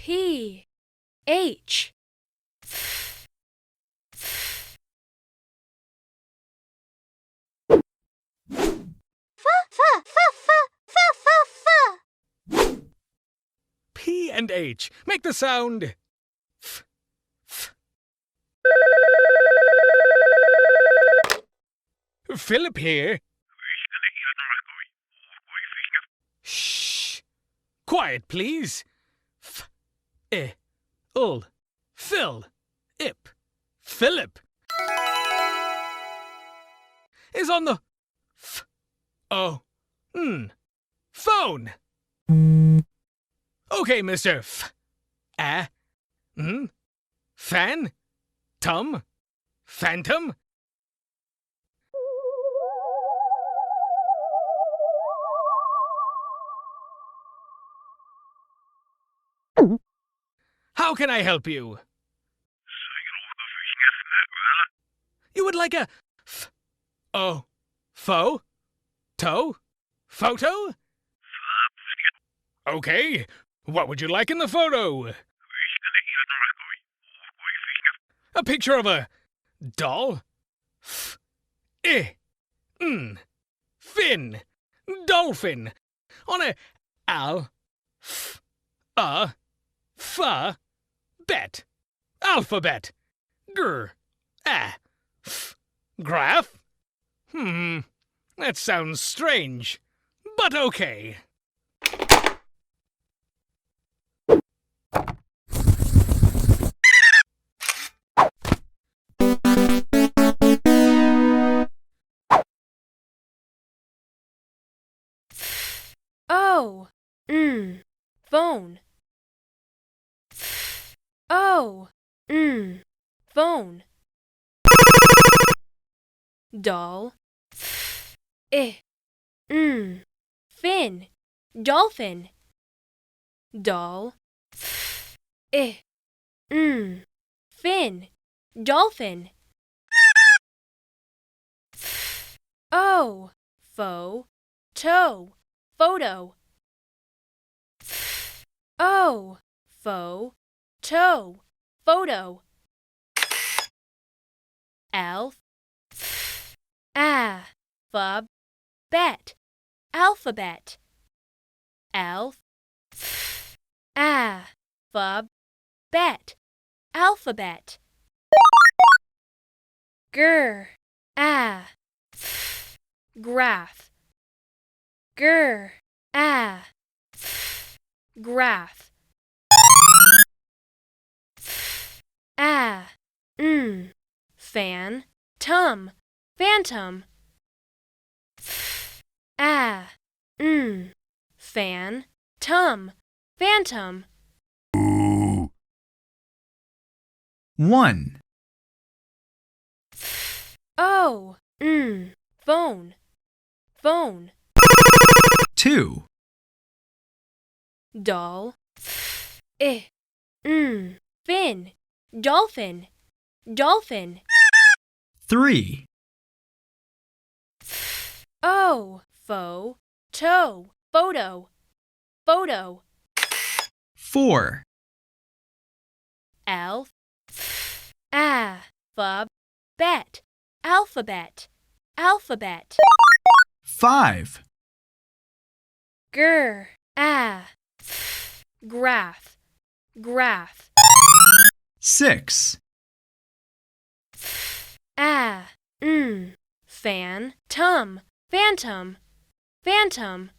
P H P and H. Make the sound f, f. Philip here. Shh. Quiet, please. F, I, ul, Phil, ip, Philip. Is on the f, o, n, phone. Okay, Mr. F, a, n, fan, tum, phantom. How can I help you? You would like a f, o, fo, to, photo? Okay, what would you like in the photo? A picture of a doll? F, I, n, fin, dolphin, on a al, f, a, fa, bet, alphabet, gr, a, f, graph? That sounds strange, but okay. O phone. O phone. Doll. I fin, dolphin. Doll. I fin, dolphin. O fo, toe, photo. O fo, toe, photo. Alf, a, fub, bet, alphabet. Alf, a, fub, bet, alphabet. Gr, a, graph. Gr, a, graph. A, fan, tum, phantom. A, fan, tum, phantom. 1, O, phone, phone. 2, Doll. I, fin, dolphin, dolphin. 3, O, fo, toe, photo, photo. 4, Alf, a, fub, bet, alphabet, alphabet. 5, Gr, a, graph, graph. 6, A, fan, tum, phantom, phantom.